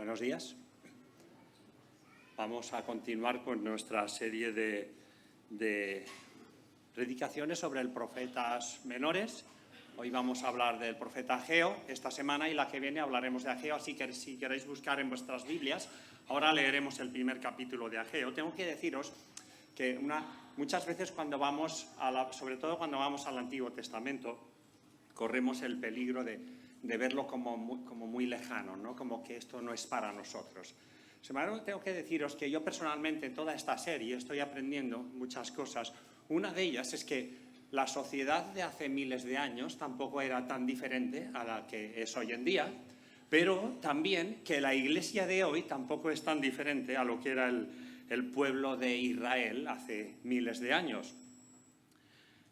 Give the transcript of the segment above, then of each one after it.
Buenos días. Vamos a continuar con nuestra serie de predicaciones sobre el profetas menores. Hoy vamos a hablar del profeta Ageo. Esta semana y la que viene hablaremos de Ageo, así que si queréis buscar en vuestras Biblias, ahora leeremos el primer capítulo de Ageo. Tengo que deciros que muchas veces cuando vamos, sobre todo cuando vamos al Antiguo Testamento, corremos el peligro de verlo como muy lejano, ¿no? Como que esto no es para nosotros. Sin embargo, tengo que deciros que yo personalmente en toda esta serie estoy aprendiendo muchas cosas. Una de ellas es que la sociedad de hace miles de años tampoco era tan diferente a la que es hoy en día, pero también que la iglesia de hoy tampoco es tan diferente a lo que era el pueblo de Israel hace miles de años.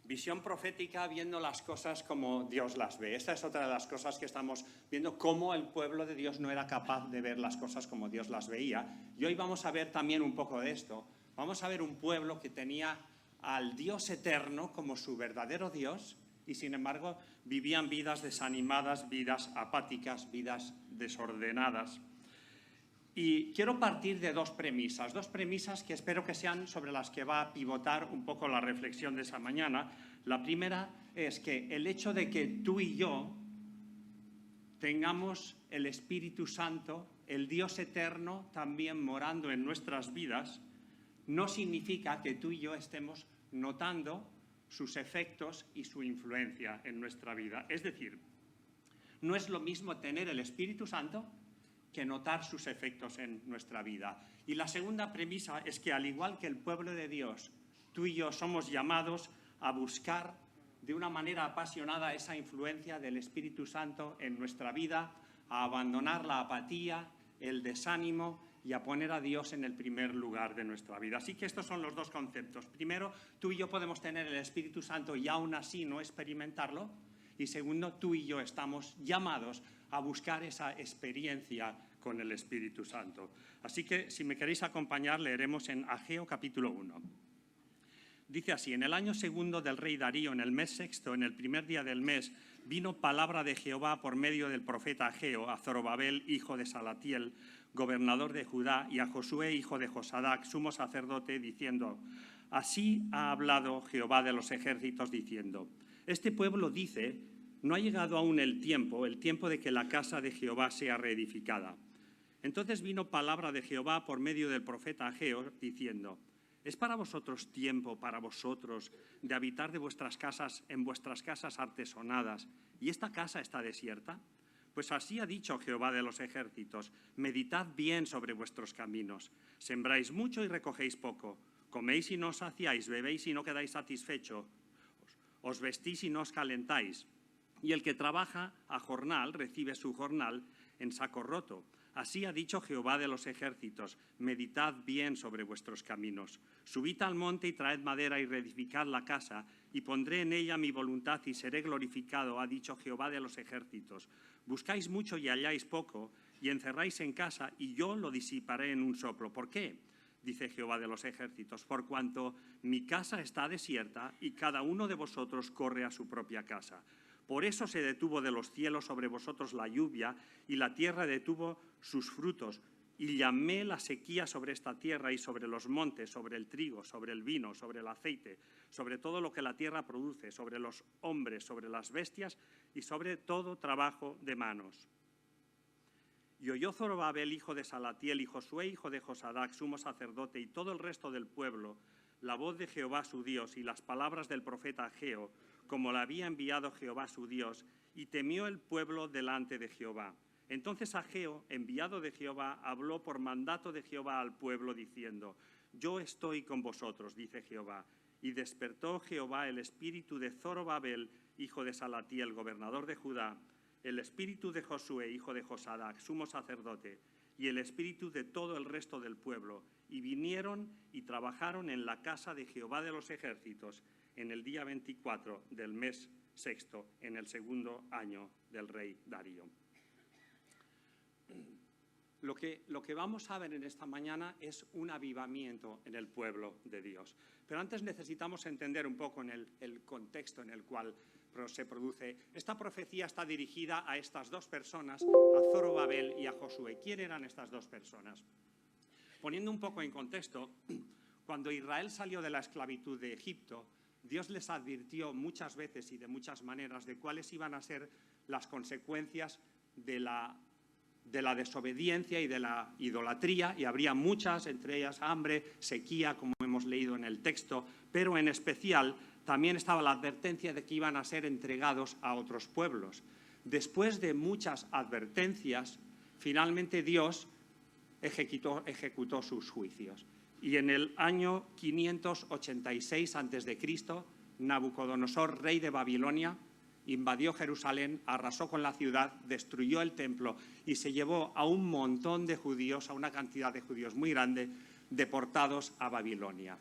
Visión profética, viendo las cosas como Dios las ve. Esta es otra de las cosas que estamos viendo, cómo el pueblo de Dios no era capaz de ver las cosas como Dios las veía. Y hoy vamos a ver también un poco de esto. Vamos a ver un pueblo que tenía al Dios eterno como su verdadero Dios y sin embargo vivían vidas desanimadas, vidas apáticas, vidas desordenadas. Y quiero partir de dos premisas que espero que sean sobre las que va a pivotar un poco la reflexión de esa mañana. La primera es que el hecho de que tú y yo tengamos el Espíritu Santo, el Dios eterno, también morando en nuestras vidas, no significa que tú y yo estemos notando sus efectos y su influencia en nuestra vida. Es decir, no es lo mismo tener el Espíritu Santo que notar sus efectos en nuestra vida. Y la segunda premisa es que, al igual que el pueblo de Dios, tú y yo somos llamados a buscar de una manera apasionada esa influencia del Espíritu Santo en nuestra vida, a abandonar la apatía, el desánimo y a poner a Dios en el primer lugar de nuestra vida. Así que estos son los dos conceptos. Primero, tú y yo podemos tener el Espíritu Santo y aún así no experimentarlo. Y segundo, tú y yo estamos llamados a buscar esa experiencia con el Espíritu Santo. Así que, si me queréis acompañar, leeremos en Ageo capítulo 1. Dice así: en el año segundo del rey Darío, en el mes sexto, en el primer día del mes, vino palabra de Jehová por medio del profeta Ageo a Zorobabel, hijo de Salatiel, gobernador de Judá, y a Josué, hijo de Josadac, sumo sacerdote, diciendo: así ha hablado Jehová de los ejércitos, diciendo: este pueblo dice, no ha llegado aún el tiempo de que la casa de Jehová sea reedificada. Entonces vino palabra de Jehová por medio del profeta Ageo, diciendo: ¿es para vosotros tiempo, para vosotros, de habitar de vuestras casas en vuestras casas artesonadas, y esta casa está desierta? Pues así ha dicho Jehová de los ejércitos: meditad bien sobre vuestros caminos. Sembráis mucho y recogéis poco. Coméis y no os saciáis, bebéis y no quedáis satisfechos. Os vestís y no os calentáis. Y el que trabaja a jornal recibe su jornal en saco roto. Así ha dicho Jehová de los ejércitos: meditad bien sobre vuestros caminos. Subid al monte y traed madera y reedificad la casa, y pondré en ella mi voluntad y seré glorificado, ha dicho Jehová de los ejércitos. Buscáis mucho y halláis poco, y encerráis en casa, y yo lo disiparé en un soplo. ¿Por qué? Dice Jehová de los ejércitos: por cuanto mi casa está desierta y cada uno de vosotros corre a su propia casa. Por eso se detuvo de los cielos sobre vosotros la lluvia y la tierra detuvo sus frutos. Y llamé la sequía sobre esta tierra y sobre los montes, sobre el trigo, sobre el vino, sobre el aceite, sobre todo lo que la tierra produce, sobre los hombres, sobre las bestias y sobre todo trabajo de manos. Y oyó Zorobabel, hijo de Salatiel, y Josué, hijo de Josadac, sumo sacerdote, y todo el resto del pueblo, la voz de Jehová su Dios y las palabras del profeta Ageo, como la había enviado Jehová su Dios, y temió el pueblo delante de Jehová. Entonces Ageo, enviado de Jehová, habló por mandato de Jehová al pueblo, diciendo: yo estoy con vosotros, dice Jehová. Y despertó Jehová el espíritu de Zorobabel, hijo de Salatiel, gobernador de Judá, el espíritu de Josué, hijo de Josadac, sumo sacerdote, y el espíritu de todo el resto del pueblo, y vinieron y trabajaron en la casa de Jehová de los ejércitos en el día 24 del mes sexto, en el segundo año del rey Darío. Lo que vamos a ver en esta mañana es un avivamiento en el pueblo de Dios. Pero antes necesitamos entender un poco en el contexto en el cual se produce. Esta profecía está dirigida a estas dos personas, a Zorobabel y a Josué. ¿Quién eran estas dos personas? Poniendo un poco en contexto, cuando Israel salió de la esclavitud de Egipto, Dios les advirtió muchas veces y de muchas maneras de cuáles iban a ser las consecuencias de la desobediencia y de la idolatría, y habría muchas, entre ellas hambre, sequía, como hemos leído en el texto, pero en especial también estaba la advertencia de que iban a ser entregados a otros pueblos. Después de muchas advertencias, finalmente Dios ejecutó sus juicios. Y en el año 586 a.C., Nabucodonosor, rey de Babilonia, invadió Jerusalén, arrasó con la ciudad, destruyó el templo y se llevó a un montón de judíos, a una cantidad de judíos muy grande, deportados a Babilonia.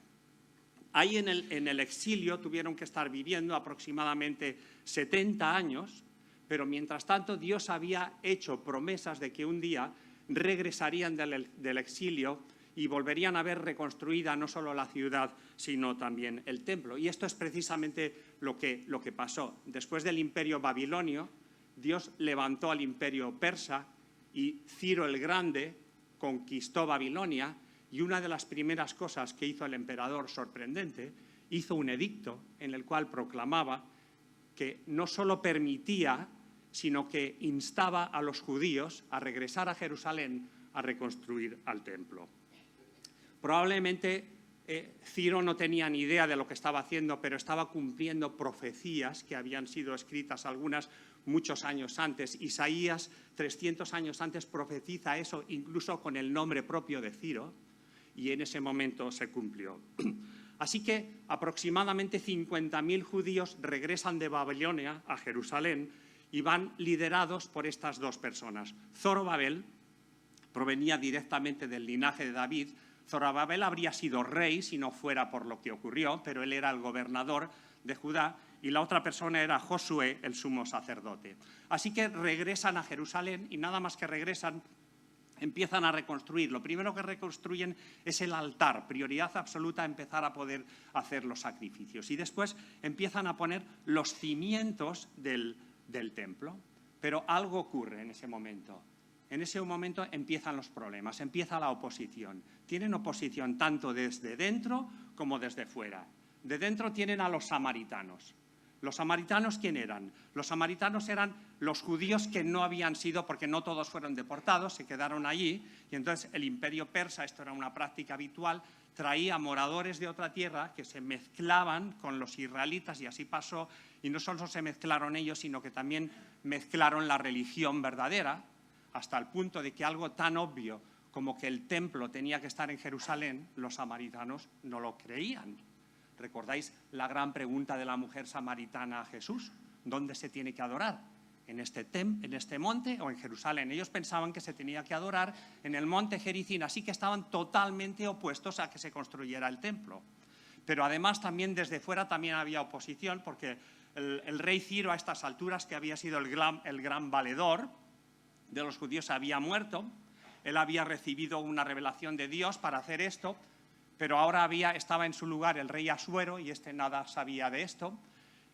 Ahí en el exilio tuvieron que estar viviendo aproximadamente 70 años, pero mientras tanto Dios había hecho promesas de que un día regresarían del exilio y volverían a ver reconstruida no solo la ciudad, sino también el templo. Y esto es precisamente lo que pasó. Después del imperio babilonio, Dios levantó al imperio persa y Ciro el Grande conquistó Babilonia, y una de las primeras cosas que hizo el emperador, sorprendente, hizo un edicto en el cual proclamaba que no solo permitía, sino que instaba a los judíos a regresar a Jerusalén a reconstruir al templo. Probablemente Ciro no tenía ni idea de lo que estaba haciendo, pero estaba cumpliendo profecías que habían sido escritas algunas muchos años antes. Isaías, 300 años antes, profetiza eso, incluso con el nombre propio de Ciro, y en ese momento se cumplió. Así que aproximadamente 50.000 judíos regresan de Babilonia a Jerusalén y van liderados por estas dos personas. Zorobabel provenía directamente del linaje de David. Zorobabel habría sido rey si no fuera por lo que ocurrió, pero él era el gobernador de Judá, y la otra persona era Josué, el sumo sacerdote. Así que regresan a Jerusalén y nada más que regresan, empiezan a reconstruir. Lo primero que reconstruyen es el altar, prioridad absoluta, empezar a poder hacer los sacrificios. Y después empiezan a poner los cimientos del templo. Pero algo ocurre en ese momento. En ese momento empiezan los problemas, empieza la oposición. Tienen oposición tanto desde dentro como desde fuera. De dentro tienen a los samaritanos. ¿Los samaritanos quién eran? Los samaritanos eran los judíos que no habían sido, porque no todos fueron deportados, se quedaron allí, y entonces el imperio persa, esto era una práctica habitual, traía moradores de otra tierra que se mezclaban con los israelitas, y así pasó, y no solo se mezclaron ellos, sino que también mezclaron la religión verdadera, hasta el punto de que algo tan obvio como que el templo tenía que estar en Jerusalén, los samaritanos no lo creían. ¿Recordáis la gran pregunta de la mujer samaritana a Jesús? ¿Dónde se tiene que adorar? ¿En este monte o en Jerusalén? Ellos pensaban que se tenía que adorar en el monte Gerizim, así que estaban totalmente opuestos a que se construyera el templo. Pero además también desde fuera también había oposición, porque el rey Ciro a estas alturas, que había sido el gran valedor de los judíos, había muerto. Él había recibido una revelación de Dios para hacer esto, pero ahora estaba en su lugar el rey Asuero, y este nada sabía de esto,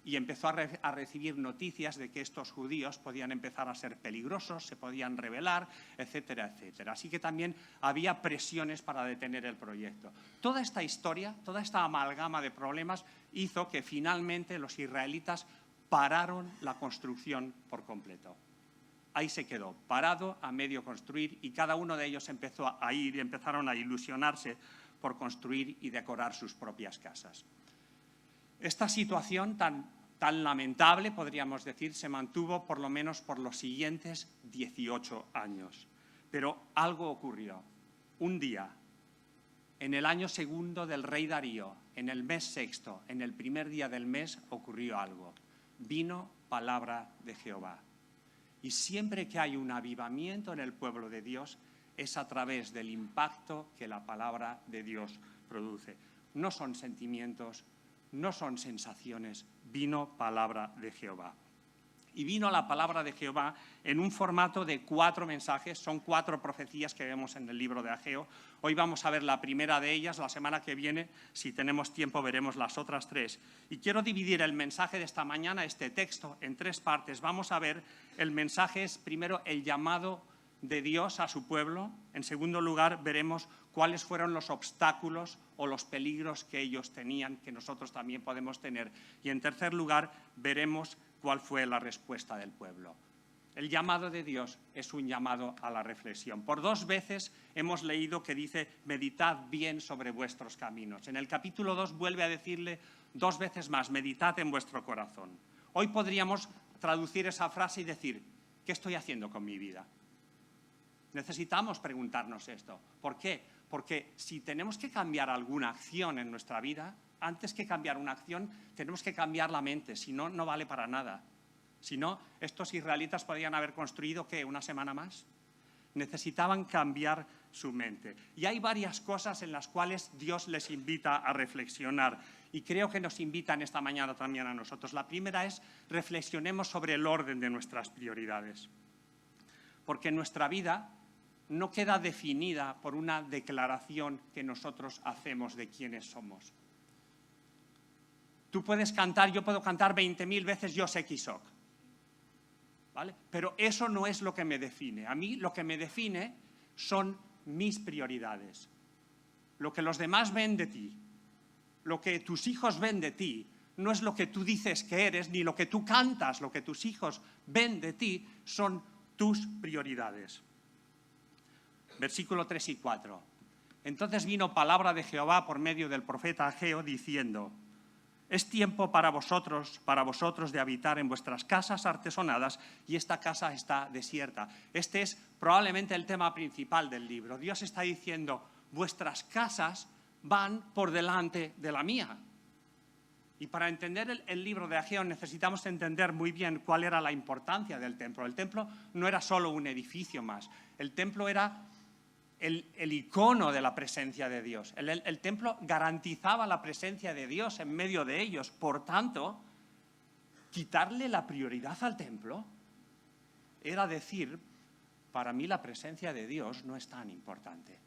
y empezó a recibir noticias de que estos judíos podían empezar a ser peligrosos, se podían rebelar, etcétera, etcétera. Así que también había presiones para detener el proyecto. Toda esta historia, toda esta amalgama de problemas hizo que finalmente los israelitas pararon la construcción por completo. Ahí se quedó, parado, a medio construir, y cada uno de ellos empezaron a ilusionarse por construir y decorar sus propias casas. Esta situación tan lamentable, podríamos decir, se mantuvo por lo menos por los siguientes 18 años. Pero algo ocurrió. Un día, en el año segundo del rey Darío, en el mes sexto, en el primer día del mes, ocurrió algo. Vino palabra de Jehová. Y siempre que hay un avivamiento en el pueblo de Dios, es a través del impacto que la palabra de Dios produce. No son sentimientos, no son sensaciones, vino palabra de Jehová. y vino la palabra de Jehová en un formato de 4 mensajes. Son 4 profecías que vemos en el libro de Ageo. Hoy vamos a ver la primera de ellas. La semana que viene, si tenemos tiempo, veremos las otras 3. Y quiero dividir el mensaje de esta mañana, este texto, en 3 partes. Vamos a ver, el mensaje es primero el llamado de Dios a su pueblo. En segundo lugar, veremos cuáles fueron los obstáculos o los peligros que ellos tenían, que nosotros también podemos tener. Y en tercer lugar, veremos cuál fue la respuesta del pueblo. El llamado de Dios es un llamado a la reflexión. Por 2 veces hemos leído que dice, meditad bien sobre vuestros caminos. En el capítulo 2 vuelve a decirle 2 veces más, meditad en vuestro corazón. Hoy podríamos traducir esa frase y decir, ¿qué estoy haciendo con mi vida? Necesitamos preguntarnos esto. ¿Por qué? Porque si tenemos que cambiar alguna acción en nuestra vida, antes que cambiar una acción, tenemos que cambiar la mente, si no, no vale para nada. Si no, estos israelitas podrían haber construido, ¿qué?, una semana más. Necesitaban cambiar su mente. Y hay varias cosas en las cuales Dios les invita a reflexionar. Y creo que nos invitan esta mañana también a nosotros. La primera es, reflexionemos sobre el orden de nuestras prioridades. Porque nuestra vida no queda definida por una declaración que nosotros hacemos de quiénes somos. Tú puedes cantar, yo puedo cantar 20.000 veces yo sé qui soc, ¿vale? Pero eso no es lo que me define. A mí lo que me define son mis prioridades. Lo que los demás ven de ti, lo que tus hijos ven de ti, no es lo que tú dices que eres, ni lo que tú cantas. Lo que tus hijos ven de ti son tus prioridades. Versículo 3 y 4. Entonces vino palabra de Jehová por medio del profeta Ageo diciendo, es tiempo para vosotros de habitar en vuestras casas artesonadas y esta casa está desierta. Este es probablemente el tema principal del libro. Dios está diciendo, vuestras casas van por delante de la mía. Y para entender el libro de Ageo necesitamos entender muy bien cuál era la importancia del templo. El templo no era solo un edificio más. El templo era el icono de la presencia de Dios. El templo garantizaba la presencia de Dios en medio de ellos. Por tanto, quitarle la prioridad al templo era decir, para mí la presencia de Dios no es tan importante.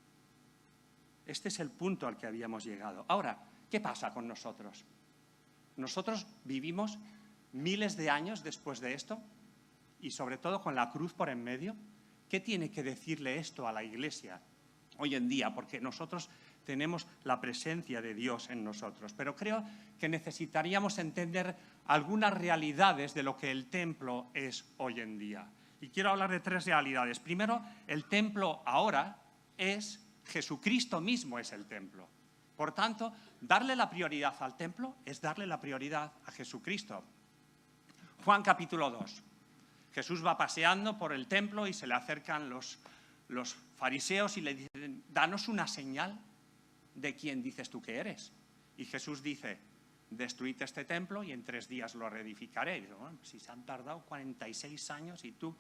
Este es el punto al que habíamos llegado. Ahora, ¿qué pasa con nosotros? Nosotros vivimos miles de años después de esto y sobre todo con la cruz por en medio. ¿Qué tiene que decirle esto a la Iglesia hoy en día? Porque nosotros tenemos la presencia de Dios en nosotros. Pero creo que necesitaríamos entender algunas realidades de lo que el templo es hoy en día. Y quiero hablar de 3 realidades. Primero, el templo ahora es Jesucristo mismo es el templo. Por tanto, darle la prioridad al templo es darle la prioridad a Jesucristo. Juan capítulo 2. Jesús va paseando por el templo y se le acercan los fariseos y le dicen, danos una señal de quién dices tú que eres. Y Jesús dice, destruid este templo y en 3 días lo reedificaré. Y digo, bueno, si se han tardado 46 años y tú...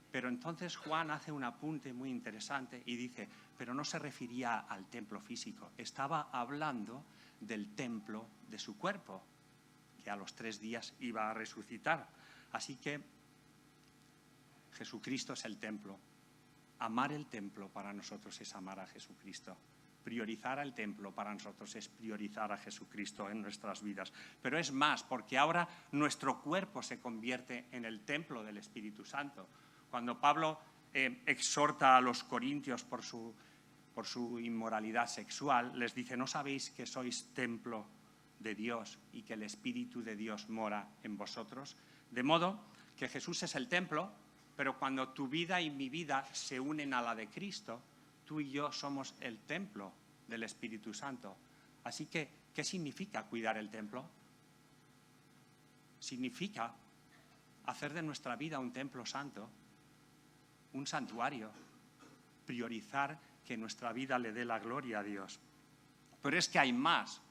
Pero entonces Juan hace un apunte muy interesante y dice, pero no se refería al templo físico, estaba hablando del templo de su cuerpo, que a los 3 días iba a resucitar. Así que Jesucristo es el templo. Amar el templo para nosotros es amar a Jesucristo. Priorizar al templo para nosotros es priorizar a Jesucristo en nuestras vidas. Pero es más, porque ahora nuestro cuerpo se convierte en el templo del Espíritu Santo. Cuando Pablo exhorta a los corintios por su inmoralidad sexual, les dice, ¿no sabéis que sois templo de Dios y que el Espíritu de Dios mora en vosotros? De modo que Jesús es el templo, pero cuando tu vida y mi vida se unen a la de Cristo, tú y yo somos el templo del Espíritu Santo. Así que, ¿qué significa cuidar el templo? Significa hacer de nuestra vida un templo santo, un santuario, priorizar que nuestra vida le dé la gloria a Dios. Pero es que hay más,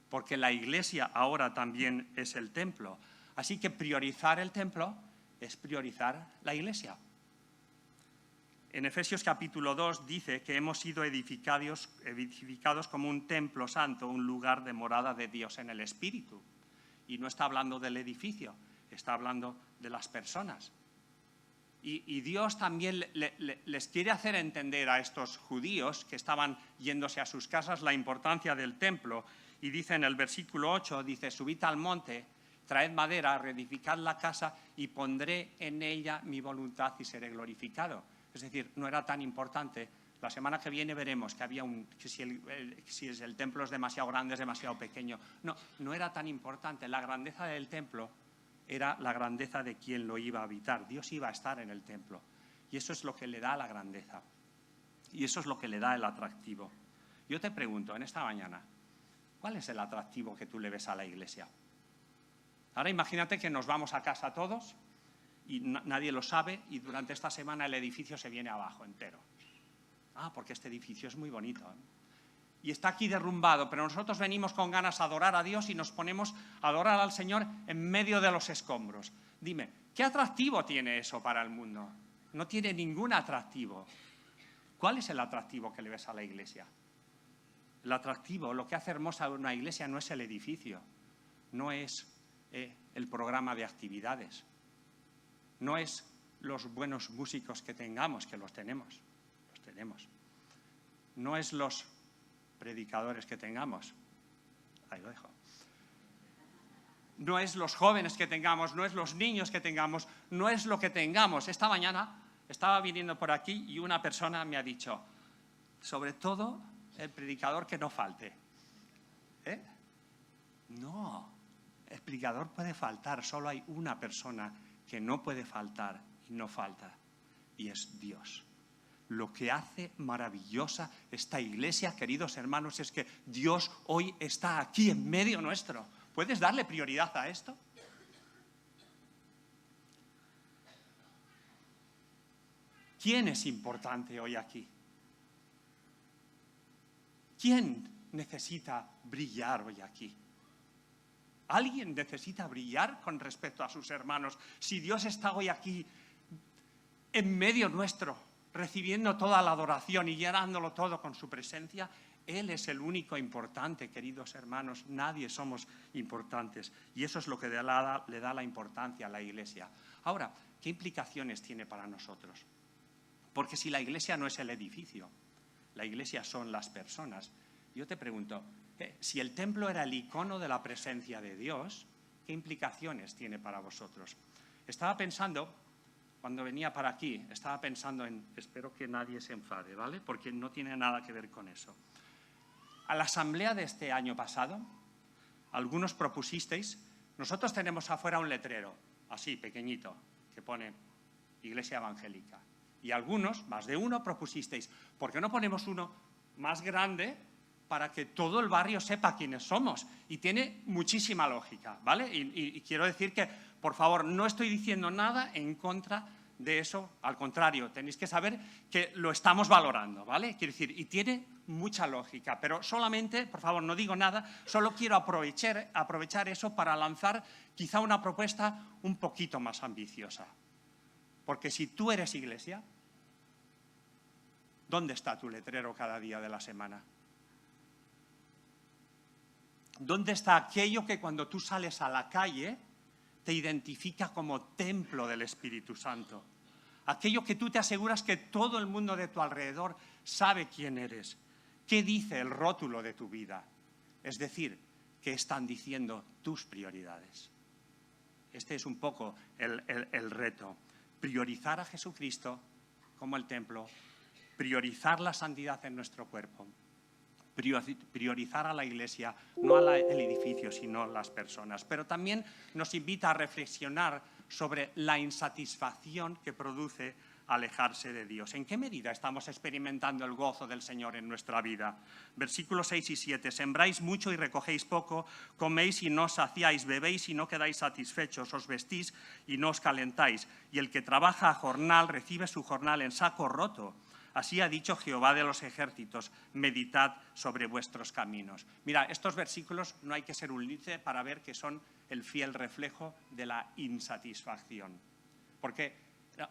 porque la Iglesia ahora también es el templo. Así que priorizar el templo es priorizar la Iglesia. En Efesios capítulo 2 dice que hemos sido edificados como un templo santo, un lugar de morada de Dios en el Espíritu. Y no está hablando del edificio, está hablando de las personas. Y Dios también les quiere hacer entender a estos judíos que estaban yéndose a sus casas la importancia del templo. Y dice en el versículo 8, dice, subid al monte, traed madera, reedificad la casa y pondré en ella mi voluntad y seré glorificado. Es decir, no era tan importante. La semana que viene veremos que si el templo es demasiado grande, es demasiado pequeño. No era tan importante. La grandeza del templo era la grandeza de quien lo iba a habitar. Dios iba a estar en el templo. Y eso es lo que le da la grandeza. Y eso es lo que le da el atractivo. Yo te pregunto en esta mañana, ¿cuál es el atractivo que tú le ves a la iglesia? Ahora imagínate que nos vamos a casa todos y nadie lo sabe y durante esta semana el edificio se viene abajo entero. Porque este edificio es muy bonito, ¿eh? Y está aquí derrumbado, pero nosotros venimos con ganas a adorar a Dios y nos ponemos a adorar al Señor en medio de los escombros. Dime, ¿qué atractivo tiene eso para el mundo? No tiene ningún atractivo. ¿Cuál es el atractivo que le ves a la iglesia? El atractivo, lo que hace hermosa una iglesia no es el edificio, no es el programa de actividades, no es los buenos músicos que tengamos, que los tenemos. No es los predicadores que tengamos, ahí lo dejo. No es los jóvenes que tengamos, no es los niños que tengamos, no es lo que tengamos. Esta mañana estaba viniendo por aquí y una persona me ha dicho, sobre todo el predicador que no falte. No, el predicador puede faltar, solo hay una persona que no puede faltar y no falta, y es Dios. Lo que hace maravillosa esta iglesia, queridos hermanos, es que Dios hoy está aquí en medio nuestro. ¿Puedes darle prioridad a esto? ¿Quién es importante hoy aquí? ¿Quién necesita brillar hoy aquí? ¿Alguien necesita brillar con respecto a sus hermanos? Si Dios está hoy aquí en medio nuestro, recibiendo toda la adoración y llenándolo todo con su presencia, Él es el único importante, queridos hermanos. Nadie somos importantes. Y eso es lo que le da la importancia a la iglesia. Ahora, ¿qué implicaciones tiene para nosotros? Porque si la iglesia no es el edificio, la iglesia son las personas. Yo te pregunto, si el templo era el icono de la presencia de Dios, ¿qué implicaciones tiene para vosotros? Estaba pensando, cuando venía para aquí, estaba pensando en, espero que nadie se enfade, ¿vale? Porque no tiene nada que ver con eso. A la asamblea de este año pasado, algunos propusisteis, nosotros tenemos afuera un letrero, así, pequeñito, que pone Iglesia Evangélica. Y algunos, más de uno, propusisteis, ¿por qué no ponemos uno más grande para que todo el barrio sepa quiénes somos? Y tiene muchísima lógica, ¿vale? Y quiero decir que, por favor, no estoy diciendo nada en contra de eso, al contrario, tenéis que saber que lo estamos valorando, ¿vale? Quiero decir, y tiene mucha lógica, pero solamente, por favor, no digo nada, solo quiero aprovechar eso para lanzar quizá una propuesta un poquito más ambiciosa. Porque si tú eres iglesia, ¿dónde está tu letrero cada día de la semana? ¿Dónde está aquello que cuando tú sales a la calle te identifica como templo del Espíritu Santo? Aquello que tú te aseguras que todo el mundo de tu alrededor sabe quién eres. ¿Qué dice el rótulo de tu vida? Es decir, ¿qué están diciendo tus prioridades? Este es un poco el reto. Priorizar a Jesucristo como el templo, priorizar la santidad en nuestro cuerpo, priorizar a la iglesia, no el edificio, sino las personas. Pero también nos invita a reflexionar sobre la insatisfacción que produce alejarse de Dios. ¿En qué medida estamos experimentando el gozo del Señor en nuestra vida? Versículos 6 y 7. Sembráis mucho y recogéis poco, coméis y no os saciáis, bebéis y no quedáis satisfechos, os vestís y no os calentáis. Y el que trabaja a jornal recibe su jornal en saco roto. Así ha dicho Jehová de los ejércitos, meditad sobre vuestros caminos. Mira, estos versículos no hay que ser un lince para ver que son el fiel reflejo de la insatisfacción. Porque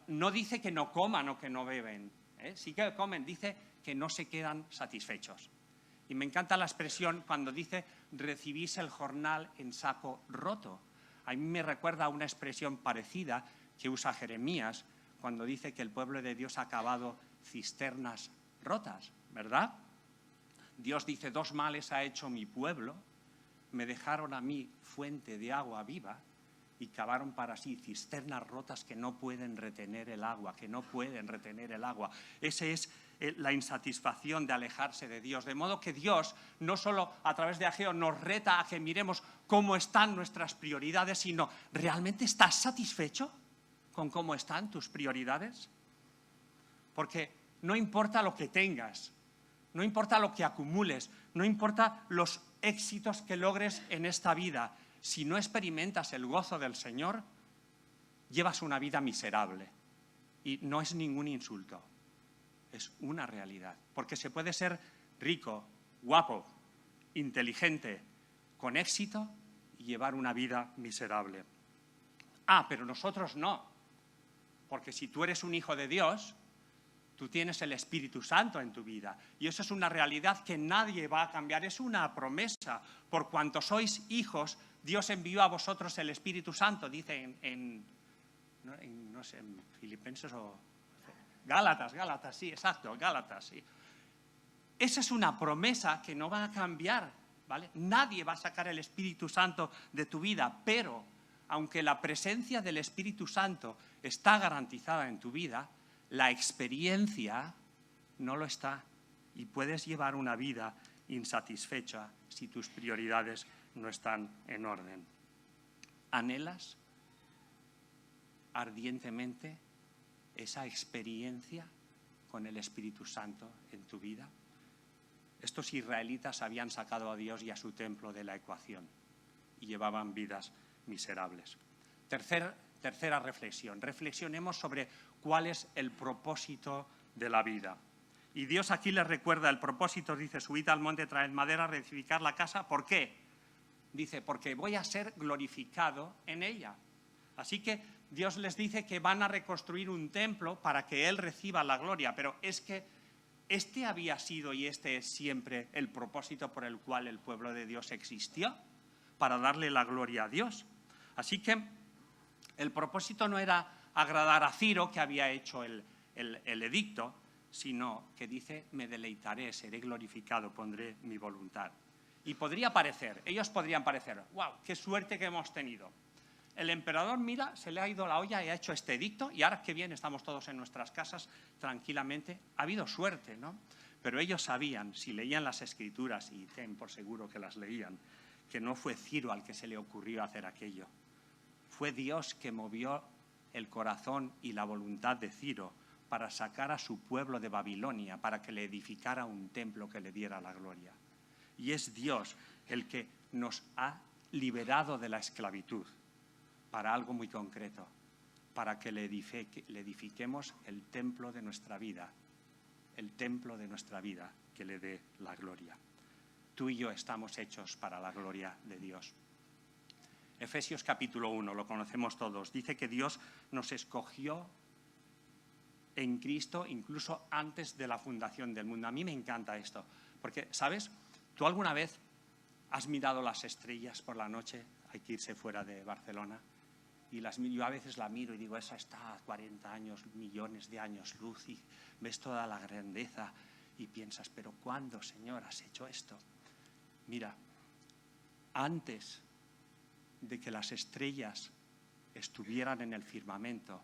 no dice que no coman o que no beben, sí que comen, dice que no se quedan satisfechos. Y me encanta la expresión cuando dice recibís el jornal en saco roto. A mí me recuerda a una expresión parecida que usa Jeremías cuando dice que el pueblo de Dios ha cavado cisternas rotas, ¿verdad? Dios dice, 2 males ha hecho mi pueblo, me dejaron a mí fuente de agua viva y cavaron para sí cisternas rotas que no pueden retener el agua, Esa es la insatisfacción de alejarse de Dios. De modo que Dios, no solo a través de Ageo, nos reta a que miremos cómo están nuestras prioridades, sino, ¿realmente estás satisfecho con cómo están tus prioridades? Porque no importa lo que tengas, no importa lo que acumules, no importa los éxitos que logres en esta vida, si no experimentas el gozo del Señor, llevas una vida miserable. Y no es ningún insulto, es una realidad. Porque se puede ser rico, guapo, inteligente, con éxito y llevar una vida miserable. Pero nosotros no. Porque si tú eres un hijo de Dios, tú tienes el Espíritu Santo en tu vida. Y eso es una realidad que nadie va a cambiar. Es una promesa. Por cuanto sois hijos, Dios envió a vosotros el Espíritu Santo, dice no sé, en Filipenses o Gálatas, sí, exacto, Gálatas, sí. Esa es una promesa que no va a cambiar, ¿vale? Nadie va a sacar el Espíritu Santo de tu vida, pero aunque la presencia del Espíritu Santo está garantizada en tu vida, la experiencia no lo está y puedes llevar una vida insatisfecha si tus prioridades no están en orden. ¿Anhelas ardientemente esa experiencia con el Espíritu Santo en tu vida? Estos israelitas habían sacado a Dios y a su templo de la ecuación y llevaban vidas miserables. Tercera reflexión. Reflexionemos sobre cuál es el propósito de la vida. Y Dios aquí les recuerda el propósito, dice, subid al monte, traed madera, reedificar la casa. ¿Por qué? Dice, porque voy a ser glorificado en ella. Así que Dios les dice que van a reconstruir un templo para que Él reciba la gloria. Pero es que este había sido y este es siempre el propósito por el cual el pueblo de Dios existió, para darle la gloria a Dios. Así que el propósito no era agradar a Ciro, que había hecho el edicto, sino que dice, me deleitaré, seré glorificado, pondré mi voluntad. Y ellos podrían parecer, wow, qué suerte que hemos tenido. El emperador, mira, se le ha ido la olla y ha hecho este edicto, y ahora que bien estamos todos en nuestras casas tranquilamente. Ha habido suerte, ¿no? Pero ellos sabían, si leían las Escrituras, y ten por seguro que las leían, que no fue Ciro al que se le ocurrió hacer aquello. Fue Dios que movió el corazón y la voluntad de Ciro para sacar a su pueblo de Babilonia, para que le edificara un templo que le diera la gloria. Y es Dios el que nos ha liberado de la esclavitud para algo muy concreto, para que le edifiquemos el templo de nuestra vida, que le dé la gloria. Tú y yo estamos hechos para la gloria de Dios. Efesios capítulo 1, lo conocemos todos, dice que Dios nos escogió en Cristo incluso antes de la fundación del mundo. A mí me encanta esto, porque, ¿sabes? ¿Tú alguna vez has mirado las estrellas por la noche? Hay que irse fuera de Barcelona. Y yo a veces la miro y digo, esa está a 40 años, millones de años luz, y ves toda la grandeza y piensas, ¿pero cuándo, Señor, has hecho esto? Mira, antes de que las estrellas estuvieran en el firmamento,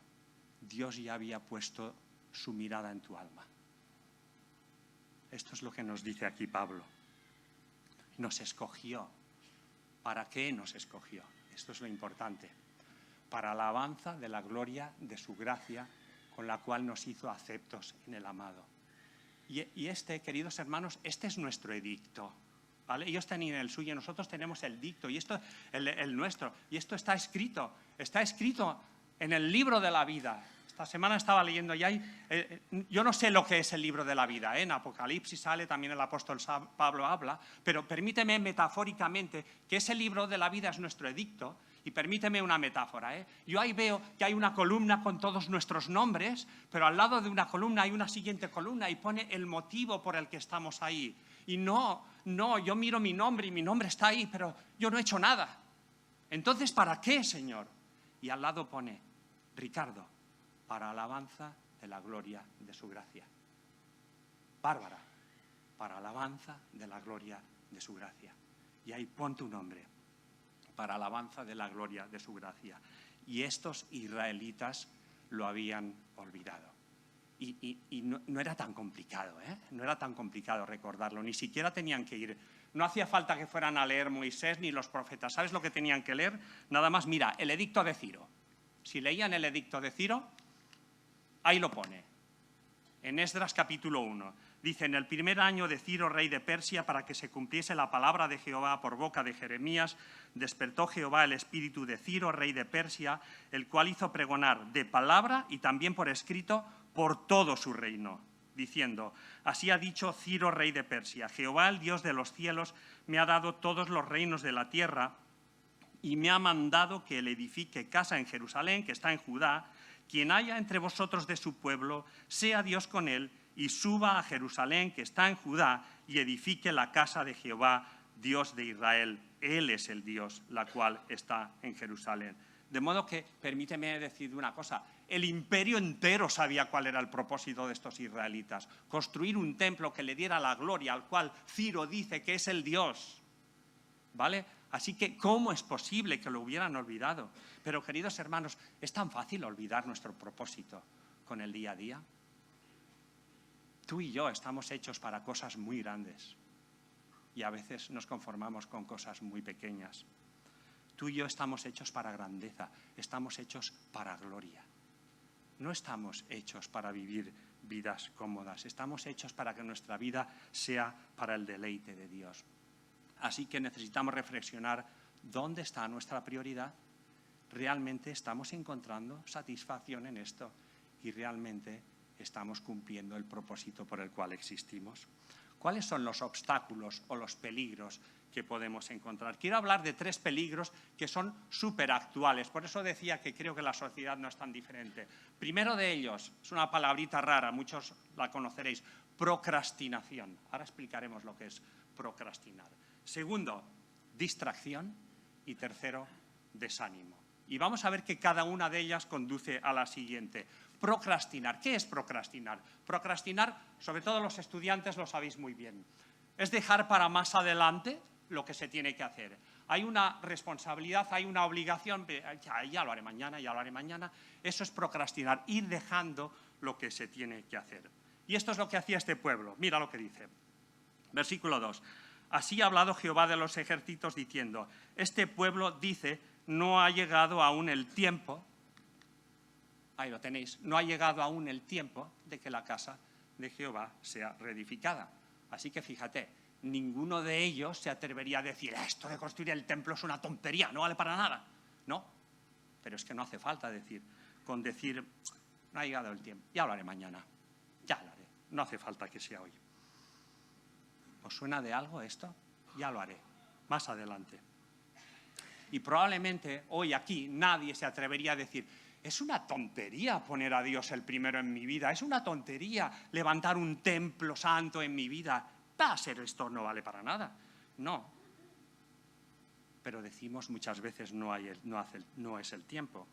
Dios ya había puesto su mirada en tu alma. Esto es lo que nos dice aquí Pablo. Nos escogió. ¿Para qué nos escogió? Esto es lo importante. Para la alabanza de la gloria de su gracia, con la cual nos hizo aceptos en el amado. Y queridos hermanos, este es nuestro edicto, ¿vale? Ellos tenían el suyo, nosotros tenemos el dicto, y esto el nuestro. Y esto está escrito en el libro de la vida. Esta semana estaba leyendo y yo no sé lo que es el libro de la vida, En Apocalipsis sale, también el apóstol Pablo habla, pero permíteme metafóricamente que ese libro de la vida es nuestro edicto. Y permíteme una metáfora, Yo ahí veo que hay una columna con todos nuestros nombres, pero al lado de una columna hay una siguiente columna y pone el motivo por el que estamos ahí. Y no, yo miro mi nombre y mi nombre está ahí, pero yo no he hecho nada. Entonces, ¿para qué, Señor? Y al lado pone, Ricardo, para alabanza de la gloria de su gracia. Bárbara, para alabanza de la gloria de su gracia. Y ahí pon tu nombre, para alabanza de la gloria de su gracia. Y estos israelitas lo habían olvidado. Y no era tan complicado, ¿eh? No era tan complicado recordarlo, ni siquiera tenían que ir. No hacía falta que fueran a leer Moisés ni los profetas. ¿Sabes lo que tenían que leer? Nada más, mira, el edicto de Ciro. Si leían el edicto de Ciro, ahí lo pone. En Esdras capítulo 1. Dice, en el primer año de Ciro, rey de Persia, para que se cumpliese la palabra de Jehová por boca de Jeremías, despertó Jehová el espíritu de Ciro, rey de Persia, el cual hizo pregonar de palabra y también por escrito por todo su reino, diciendo, así ha dicho Ciro, rey de Persia, Jehová, el Dios de los cielos, me ha dado todos los reinos de la tierra y me ha mandado que le edifique casa en Jerusalén, que está en Judá. Quien haya entre vosotros de su pueblo, sea Dios con él, y suba a Jerusalén, que está en Judá, y edifique la casa de Jehová, Dios de Israel. Él es el Dios, la cual está en Jerusalén. De modo que, permíteme decir una cosa, el imperio entero sabía cuál era el propósito de estos israelitas. Construir un templo que le diera la gloria, al cual Ciro dice que es el Dios. ¿Vale? Así que, ¿cómo es posible que lo hubieran olvidado? Pero, queridos hermanos, es tan fácil olvidar nuestro propósito con el día a día. Tú y yo estamos hechos para cosas muy grandes y a veces nos conformamos con cosas muy pequeñas. Tú y yo estamos hechos para grandeza, estamos hechos para gloria. No estamos hechos para vivir vidas cómodas, estamos hechos para que nuestra vida sea para el deleite de Dios. Así que necesitamos reflexionar dónde está nuestra prioridad. ¿Realmente estamos encontrando satisfacción en esto? ¿Y realmente estamos cumpliendo el propósito por el cual existimos? ¿Cuáles son los obstáculos o los peligros que podemos encontrar? Quiero hablar de 3 peligros que son súper actuales. Por eso decía que creo que la sociedad no es tan diferente. Primero de ellos, es una palabrita rara, muchos la conoceréis, procrastinación. Ahora explicaremos lo que es procrastinar. Segundo, distracción. Y tercero, desánimo. Y vamos a ver que cada una de ellas conduce a la siguiente. Procrastinar. ¿Qué es procrastinar? Procrastinar, sobre todo los estudiantes lo sabéis muy bien, es dejar para más adelante lo que se tiene que hacer. Hay una responsabilidad, hay una obligación, ya lo haré mañana, ya lo haré mañana. Eso es procrastinar, ir dejando lo que se tiene que hacer. Y esto es lo que hacía este pueblo. Mira lo que dice. Versículo 2. Así ha hablado Jehová de los ejércitos diciendo, este pueblo dice, no ha llegado aún el tiempo, ahí lo tenéis, no ha llegado aún el tiempo de que la casa de Jehová sea reedificada. Así que fíjate, ninguno de ellos se atrevería a decir, esto de construir el templo es una tontería, no vale para nada. No, pero es que no hace falta decir, con decir, no ha llegado el tiempo, ya lo haré mañana, ya lo haré, no hace falta que sea hoy. ¿Os suena de algo esto? Ya lo haré, más adelante. Y probablemente hoy aquí nadie se atrevería a decir, es una tontería poner a Dios el primero en mi vida, es una tontería levantar un templo santo en mi vida. Va a ser esto, no vale para nada. No. Pero decimos muchas veces no es el tiempo.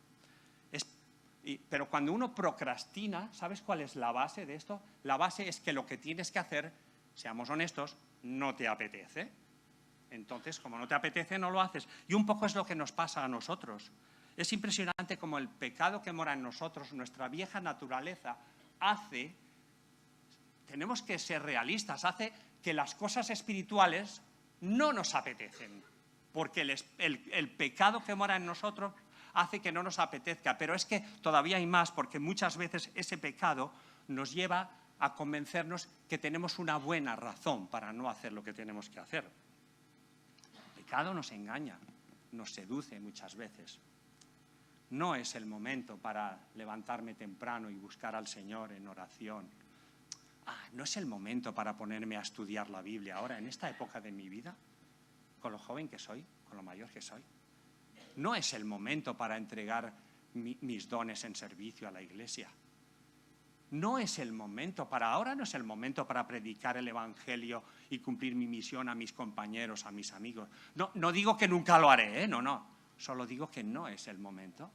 Pero cuando uno procrastina, ¿sabes cuál es la base de esto? La base es que lo que tienes que hacer, seamos honestos, no te apetece. Entonces, como no te apetece, no lo haces. Y un poco es lo que nos pasa a nosotros. Es impresionante como el pecado que mora en nosotros, nuestra vieja naturaleza, tenemos que ser realistas, hace que las cosas espirituales no nos apetecen. Porque el pecado que mora en nosotros hace que no nos apetezca. Pero es que todavía hay más, porque muchas veces ese pecado nos lleva a convencernos que tenemos una buena razón para no hacer lo que tenemos que hacer. El pecado nos engaña, nos seduce muchas veces. No es el momento para levantarme temprano y buscar al Señor en oración. No es el momento para ponerme a estudiar la Biblia ahora, en esta época de mi vida, con lo joven que soy, con lo mayor que soy. No es el momento para entregar mis dones en servicio a la iglesia. No es el momento ahora no es el momento para predicar el Evangelio y cumplir mi misión a mis compañeros, a mis amigos. No digo que nunca lo haré, no. Solo digo que no es el momento.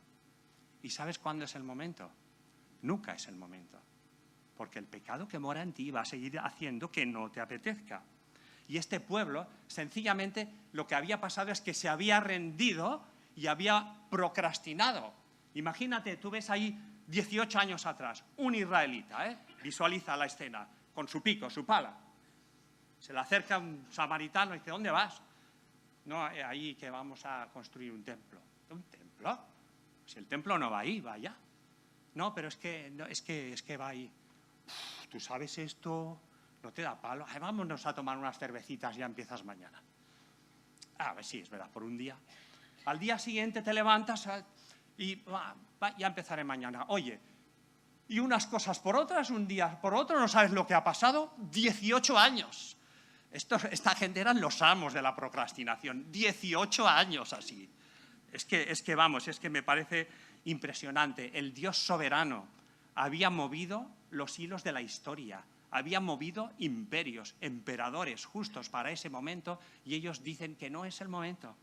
¿Y sabes cuándo es el momento? Nunca es el momento. Porque el pecado que mora en ti va a seguir haciendo que no te apetezca. Y este pueblo, sencillamente, lo que había pasado es que se había rendido y había procrastinado. Imagínate, tú ves ahí 18 años atrás, un israelita, visualiza la escena, con su pico, su pala. Se le acerca un samaritano y dice, ¿dónde vas? No, ahí que vamos a construir un templo. ¿Un templo? Si el templo no va ahí, va allá. No, pero es que va ahí. ¿Tú sabes esto? ¿No te da palo? Ay, vámonos a tomar unas cervecitas, ya empiezas mañana. A ver, sí, es verdad, por un día. Al día siguiente te levantas y ya empezaré mañana. Oye, y unas cosas por otras, un día por otro, no sabes lo que ha pasado. 18 años. Esta gente eran los amos de la procrastinación. 18 años así. Es que me parece impresionante. El Dios soberano había movido los hilos de la historia, había movido imperios, emperadores justos para ese momento, y ellos dicen que no es el momento.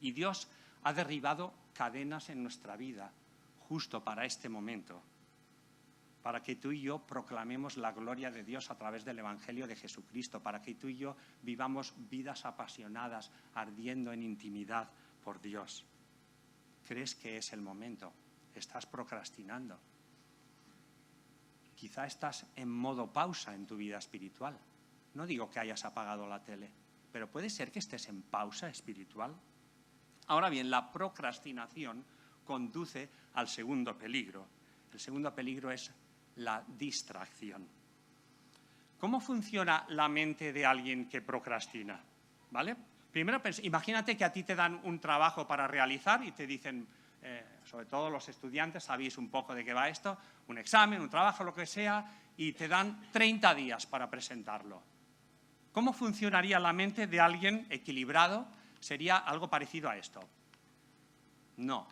Y Dios ha derribado cadenas en nuestra vida justo para este momento, para que tú y yo proclamemos la gloria de Dios a través del Evangelio de Jesucristo, para que tú y yo vivamos vidas apasionadas, ardiendo en intimidad por Dios. ¿Crees que es el momento? ¿Estás procrastinando? Quizá estás en modo pausa en tu vida espiritual. No digo que hayas apagado la tele, pero puede ser que estés en pausa espiritual. Ahora bien, la procrastinación conduce al segundo peligro. El segundo peligro es la distracción. ¿Cómo funciona la mente de alguien que procrastina? ¿Vale? Primero, imagínate que a ti te dan un trabajo para realizar y te dicen, sobre todo los estudiantes, sabéis un poco de qué va esto, un examen, un trabajo, lo que sea, y te dan 30 días para presentarlo. ¿Cómo funcionaría la mente de alguien equilibrado? Sería algo parecido a esto. No.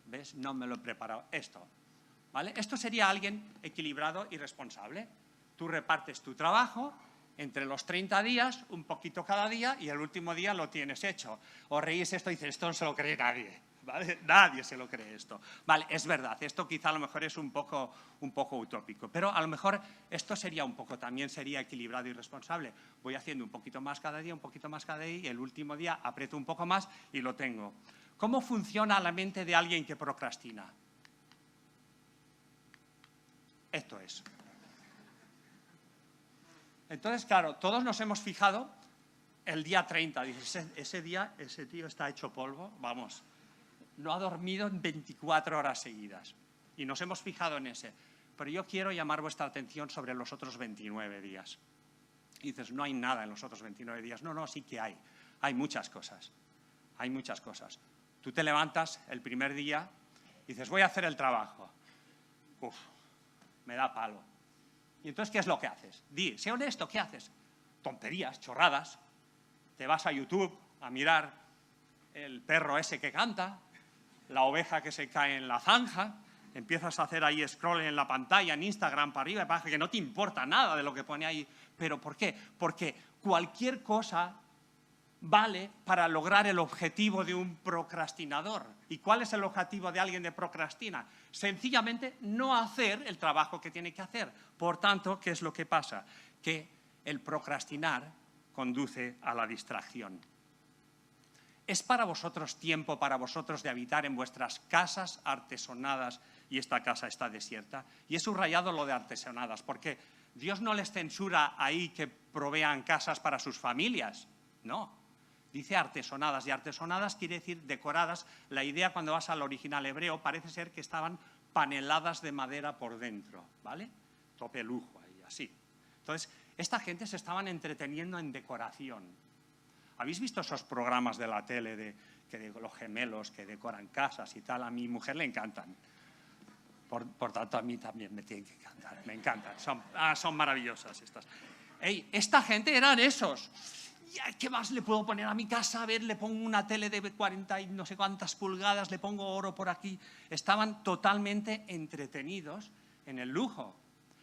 ¿Ves? No me lo he preparado. Esto. ¿Vale? Esto sería alguien equilibrado y responsable. Tú repartes tu trabajo entre los 30 días, un poquito cada día, y el último día lo tienes hecho. Os reís esto y dices, esto no se lo cree nadie. ¿Vale? Nadie se lo cree esto. Vale, es verdad, esto quizá a lo mejor es un poco utópico, pero a lo mejor esto sería también sería equilibrado y responsable. Voy haciendo un poquito más cada día, un poquito más cada día, y el último día aprieto un poco más y lo tengo. ¿Cómo funciona la mente de alguien que procrastina? Esto es. Entonces, claro, todos nos hemos fijado el día 30. Dices, ese día, ese tío está hecho polvo, vamos, no ha dormido en 24 horas seguidas. Y nos hemos fijado en ese. Pero yo quiero llamar vuestra atención sobre los otros 29 días. Y dices, no hay nada en los otros 29 días. No, sí que hay. Hay muchas cosas. Hay muchas cosas. Tú te levantas el primer día y dices, voy a hacer el trabajo. Uf, me da palo. ¿Y entonces qué es lo que haces? Sé honesto, ¿qué haces? Tonterías, chorradas. Te vas a YouTube a mirar el perro ese que canta, la oveja que se cae en la zanja, empiezas a hacer ahí scroll en la pantalla, en Instagram, para arriba y para abajo, que no te importa nada de lo que pone ahí. ¿Pero por qué? Porque cualquier cosa vale para lograr el objetivo de un procrastinador. ¿Y cuál es el objetivo de alguien que procrastina? Sencillamente no hacer el trabajo que tiene que hacer. Por tanto, ¿qué es lo que pasa? Que el procrastinar conduce a la distracción. ¿Es para vosotros tiempo, para vosotros, de habitar en vuestras casas artesonadas y esta casa está desierta? Y he subrayado lo de artesonadas, porque Dios no les censura ahí que provean casas para sus familias. No, dice artesonadas, y artesonadas quiere decir decoradas. La idea, cuando vas al original hebreo, parece ser que estaban paneladas de madera por dentro, ¿vale? Tope lujo ahí, así. Entonces, esta gente se estaban entreteniendo en decoración. ¿Habéis visto esos programas de la tele de los gemelos que decoran casas y tal? A mi mujer le encantan. Por tanto, a mí también me tienen que encantar. Me encantan. Son maravillosas estas. Esta gente eran esos. ¿Qué más le puedo poner a mi casa? A ver, le pongo una tele de 40 y no sé cuántas pulgadas, le pongo oro por aquí. Estaban totalmente entretenidos en el lujo.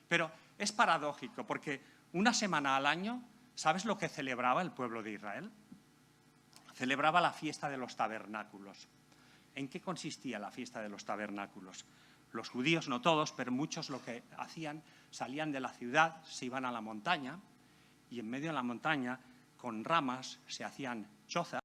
Pero es paradójico, porque una semana al año, ¿sabes lo que celebraba el pueblo de Israel? celebraba la fiesta de los tabernáculos. ¿En qué consistía la fiesta de los tabernáculos? Los judíos, no todos, pero muchos lo que hacían, salían de la ciudad, se iban a la montaña y en medio de la montaña, con ramas, se hacían chozas.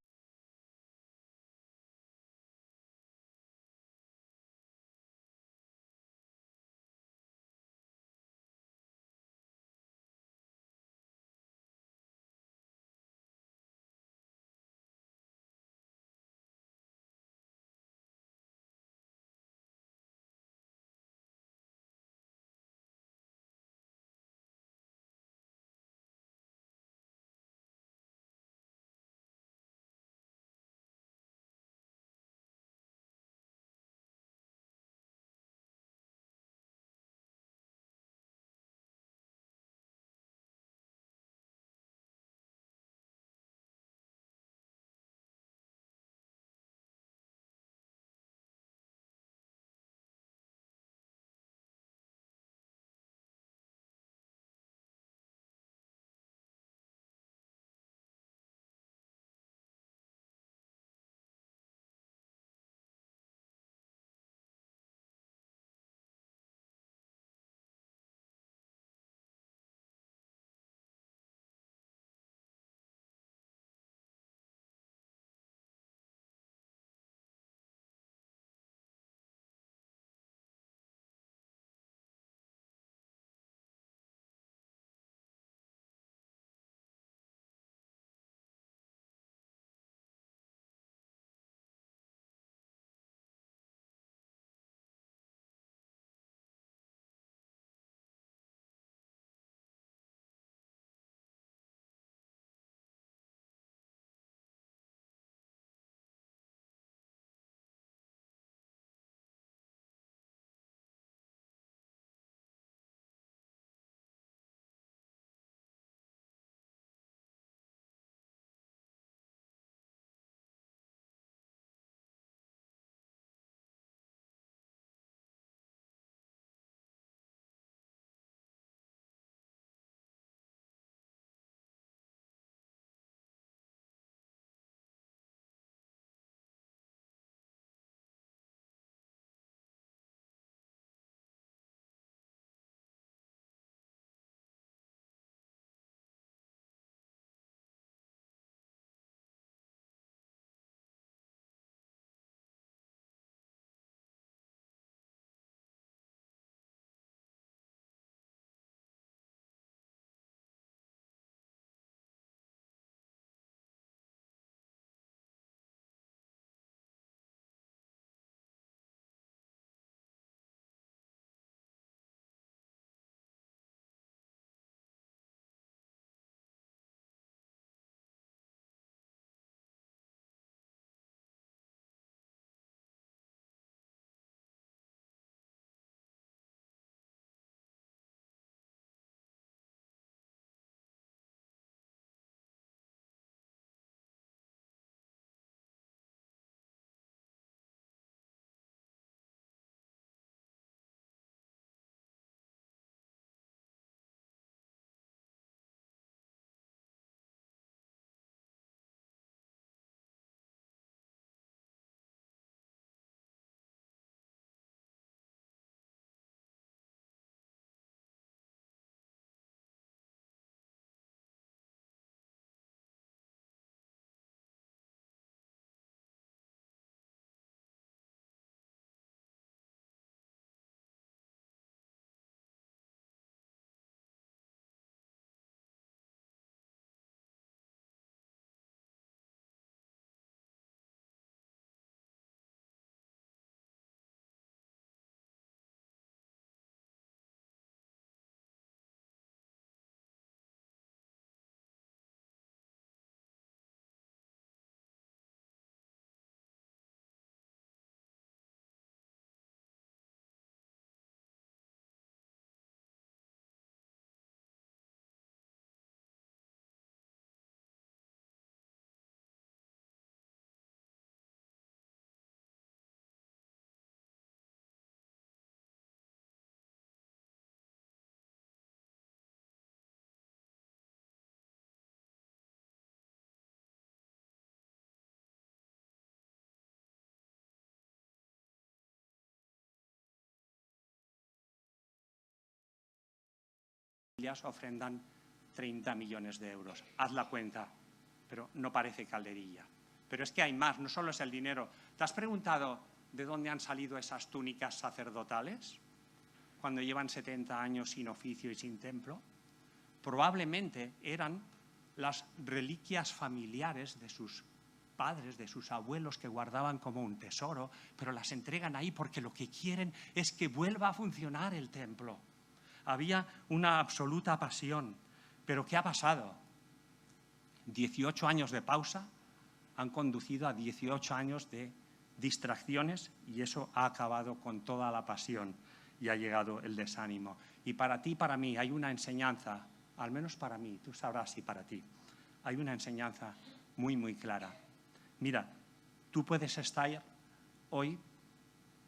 familias ofrendan 30 millones de euros. Haz la cuenta, pero no parece calderilla. Pero es que hay más, no solo es el dinero. ¿Te has preguntado de dónde han salido esas túnicas sacerdotales cuando llevan 70 años sin oficio y sin templo? Probablemente eran las reliquias familiares de sus padres, de sus abuelos, que guardaban como un tesoro, pero las entregan ahí porque lo que quieren es que vuelva a funcionar el templo. Había una absoluta pasión. ¿Pero qué ha pasado? 18 años de pausa han conducido a 18 años de distracciones y eso ha acabado con toda la pasión y ha llegado el desánimo. Y para ti, para mí, hay una enseñanza, al menos para mí, tú sabrás si para ti, hay una enseñanza muy, muy clara. Mira, tú puedes estar hoy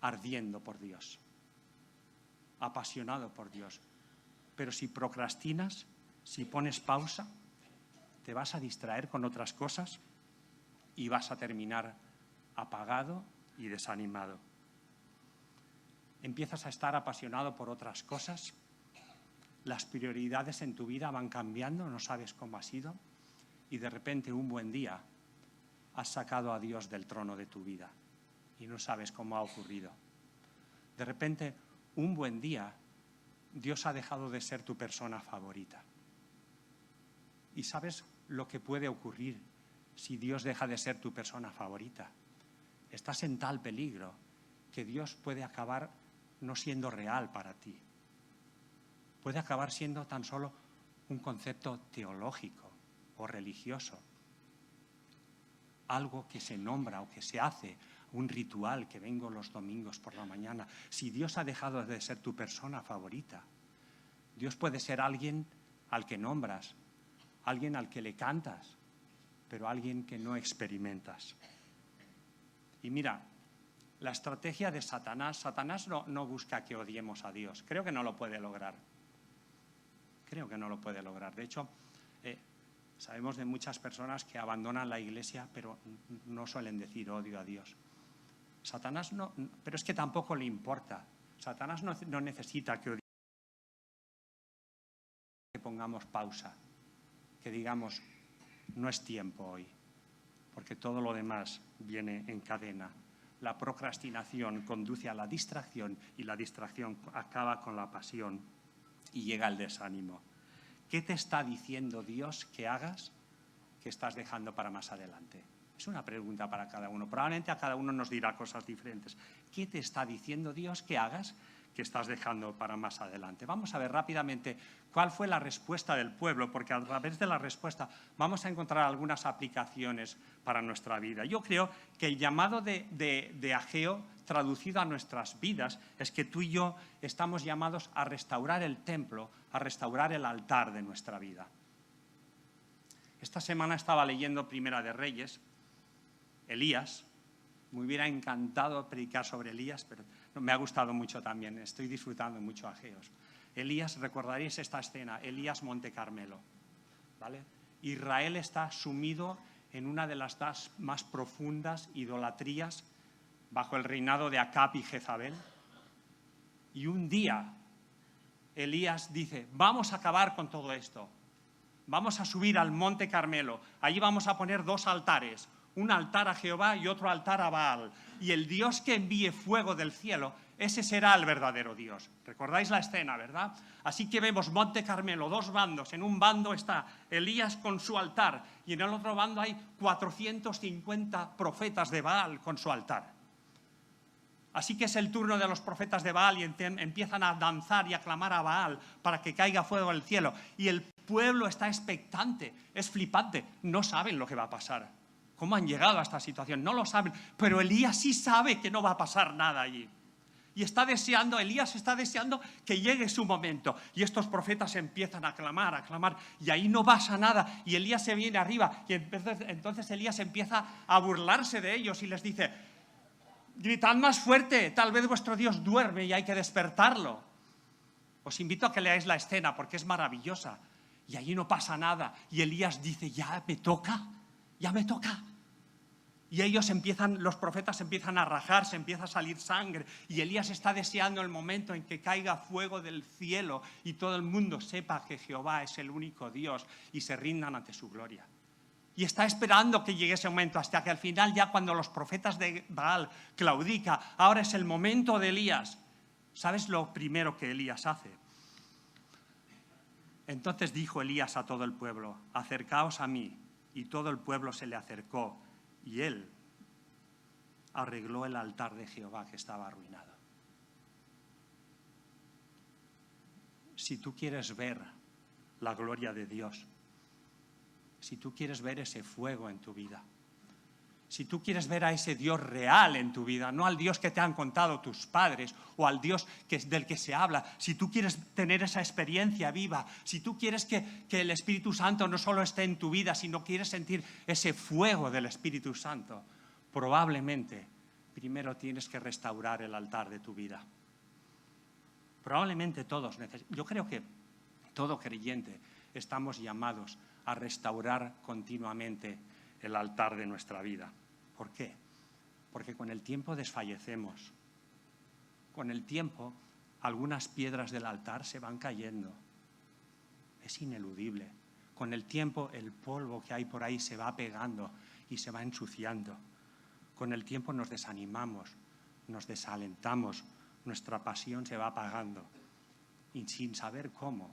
ardiendo por Dios, apasionado por Dios, pero si procrastinas, si pones pausa, te vas a distraer con otras cosas y vas a terminar apagado y desanimado. Empiezas a estar apasionado por otras cosas, las prioridades en tu vida van cambiando, no sabes cómo ha sido, y de repente un buen día has sacado a Dios del trono de tu vida y no sabes cómo ha ocurrido. De repente, un buen día, Dios ha dejado de ser tu persona favorita. ¿Y sabes lo que puede ocurrir si Dios deja de ser tu persona favorita? Estás en tal peligro que Dios puede acabar no siendo real para ti. Puede acabar siendo tan solo un concepto teológico o religioso. Algo que se nombra o que se hace, un ritual que vengo los domingos por la mañana. Si Dios ha dejado de ser tu persona favorita, Dios puede ser alguien al que nombras, alguien al que le cantas, pero alguien que no experimentas. Y mira, la estrategia de Satanás no busca que odiemos a Dios. Creo que no lo puede lograr. Creo que no lo puede lograr. De hecho, sabemos de muchas personas que abandonan la iglesia, pero no suelen decir odio a Dios. Satanás no, pero es que tampoco le importa. Satanás no necesita que pongamos pausa, que digamos, no es tiempo hoy, porque todo lo demás viene en cadena. La procrastinación conduce a la distracción y la distracción acaba con la pasión y llega el desánimo. ¿Qué te está diciendo Dios que hagas que estás dejando para más adelante? Es una pregunta para cada uno. Probablemente a cada uno nos dirá cosas diferentes. ¿Qué te está diciendo Dios que hagas que estás dejando para más adelante? Vamos a ver rápidamente cuál fue la respuesta del pueblo, porque a través de la respuesta vamos a encontrar algunas aplicaciones para nuestra vida. Yo creo que el llamado de Ageo, traducido a nuestras vidas, es que tú y yo estamos llamados a restaurar el templo, a restaurar el altar de nuestra vida. Esta semana estaba leyendo Primera de Reyes, Elías. Me hubiera encantado predicar sobre Elías, pero me ha gustado mucho también. Estoy disfrutando mucho Ageos. Elías, recordaréis esta escena, Elías Monte Carmelo, ¿vale? Israel está sumido en una de las más profundas idolatrías bajo el reinado de Acab y Jezabel. Y un día Elías dice, vamos a acabar con todo esto. Vamos a subir al Monte Carmelo. Allí vamos a poner dos altares. Un altar a Jehová y otro altar a Baal. Y el Dios que envíe fuego del cielo, ese será el verdadero Dios. ¿Recordáis la escena, verdad? Así que vemos Monte Carmelo, dos bandos. En un bando está Elías con su altar y en el otro bando hay 450 profetas de Baal con su altar. Así que es el turno de los profetas de Baal y empiezan a danzar y a clamar a Baal para que caiga fuego del cielo. Y el pueblo está expectante, es flipante, no saben lo que va a pasar. ¿Cómo han llegado a esta situación? No lo saben, pero Elías sí sabe que no va a pasar nada allí. Y Elías está deseando que llegue su momento. Y estos profetas empiezan a clamar, y ahí no pasa nada. Y Elías se viene arriba, y entonces Elías empieza a burlarse de ellos y les dice, gritad más fuerte, tal vez vuestro Dios duerme y hay que despertarlo. Os invito a que leáis la escena porque es maravillosa. Y allí no pasa nada. Y Elías dice, ya me toca. Y los profetas empiezan a rajar, se empieza a salir sangre. Y Elías está deseando el momento en que caiga fuego del cielo y todo el mundo sepa que Jehová es el único Dios y se rindan ante su gloria. Y está esperando que llegue ese momento hasta que al final, ya cuando los profetas de Baal claudican, ahora es el momento de Elías. ¿Sabes lo primero que Elías hace? Entonces dijo Elías a todo el pueblo: acercaos a mí. Y todo el pueblo se le acercó. Y él arregló el altar de Jehová que estaba arruinado. Si tú quieres ver la gloria de Dios, si tú quieres ver ese fuego en tu vida, si tú quieres ver a ese Dios real en tu vida, no al Dios que te han contado tus padres o al Dios del que se habla, si tú quieres tener esa experiencia viva, si tú quieres que el Espíritu Santo no solo esté en tu vida, sino quieres sentir ese fuego del Espíritu Santo, probablemente primero tienes que restaurar el altar de tu vida. Probablemente yo creo que todo creyente estamos llamados a restaurar continuamente el altar de nuestra vida. ¿Por qué? Porque con el tiempo desfallecemos. Con el tiempo, algunas piedras del altar se van cayendo. Es ineludible. Con el tiempo, el polvo que hay por ahí se va pegando y se va ensuciando. Con el tiempo nos desanimamos, nos desalentamos, nuestra pasión se va apagando. Y sin saber cómo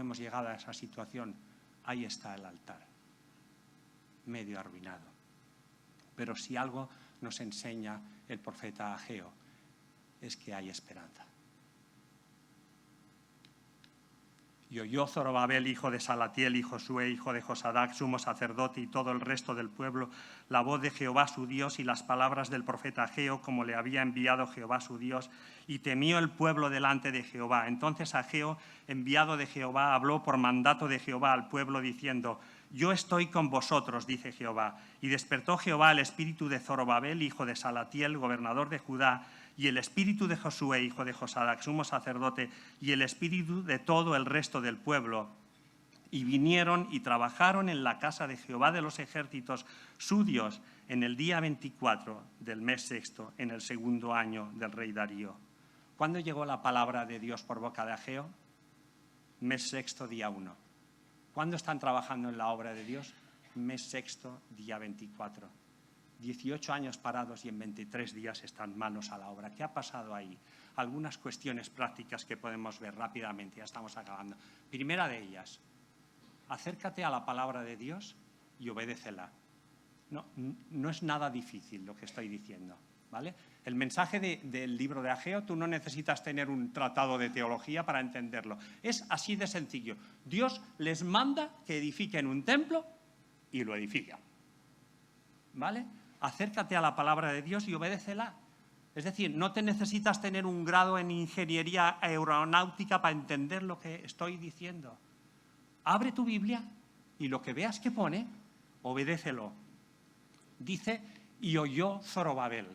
hemos llegado a esa situación, ahí está el altar, medio arruinado. Pero si algo nos enseña el profeta Ageo, es que hay esperanza. Y oyó Zorobabel, hijo de Salatiel, y Josué, hijo de Josadac, sumo sacerdote, y todo el resto del pueblo, la voz de Jehová su Dios y las palabras del profeta Ageo, como le había enviado Jehová su Dios, y temió el pueblo delante de Jehová. Entonces Ageo, enviado de Jehová, habló por mandato de Jehová al pueblo, diciendo: yo estoy con vosotros, dice Jehová. Y despertó Jehová el espíritu de Zorobabel, hijo de Salatiel, gobernador de Judá, y el espíritu de Josué, hijo de Josadac, sumo sacerdote, y el espíritu de todo el resto del pueblo. Y vinieron y trabajaron en la casa de Jehová de los ejércitos, su Dios, en el día 24 del mes sexto, en el segundo año del rey Darío. ¿Cuándo llegó la palabra de Dios por boca de Ageo? Mes sexto, día 1. ¿Cuándo están trabajando en la obra de Dios? Mes sexto, día 24. 18 años parados y en 23 días están manos a la obra. ¿Qué ha pasado ahí? Algunas cuestiones prácticas que podemos ver rápidamente, ya estamos acabando. Primera de ellas, acércate a la palabra de Dios y obedécela. No es nada difícil lo que estoy diciendo, ¿vale? El mensaje del libro de Ageo, tú no necesitas tener un tratado de teología para entenderlo. Es así de sencillo. Dios les manda que edifiquen un templo y lo edifican, ¿vale? Acércate a la palabra de Dios y obedécela. Es decir, no te necesitas tener un grado en ingeniería aeronáutica para entender lo que estoy diciendo. Abre tu Biblia y lo que veas que pone, obedécelo. Dice: y oyó Zorobabel,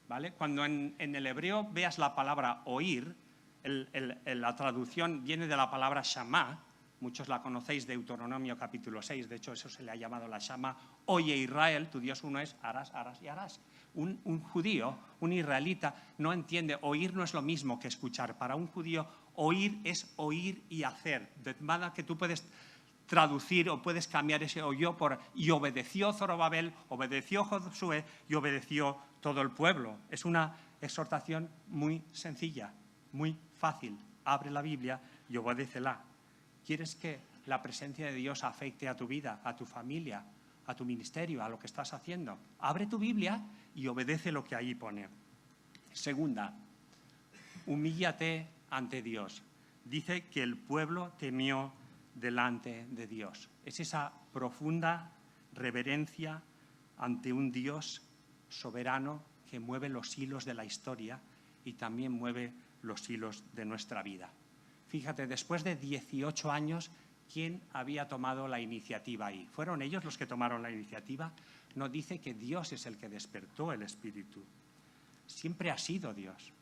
¿vale? Cuando en el hebreo veas la palabra oír, la traducción viene de la palabra shamá. Muchos la conocéis, Deuteronomio capítulo 6, de hecho eso se le ha llamado la Shama. Oye Israel, tu Dios uno es, harás, harás y harás. Un judío, un israelita, no entiende, oír no es lo mismo que escuchar. Para un judío, oír es oír y hacer. De manera que tú puedes traducir o puedes cambiar ese oyó por y obedeció Zorobabel, obedeció Josué y obedeció todo el pueblo. Es una exhortación muy sencilla, muy fácil. Abre la Biblia y obedécela. ¿Quieres que la presencia de Dios afecte a tu vida, a tu familia, a tu ministerio, a lo que estás haciendo? Abre tu Biblia y obedece lo que ahí pone. Segunda, humíllate ante Dios. Dice que el pueblo temió delante de Dios. Es esa profunda reverencia ante un Dios soberano que mueve los hilos de la historia y también mueve los hilos de nuestra vida. Fíjate, después de 18 años, ¿quién había tomado la iniciativa ahí? ¿Fueron ellos los que tomaron la iniciativa? No, dice que Dios es el que despertó el espíritu. Siempre ha sido Dios.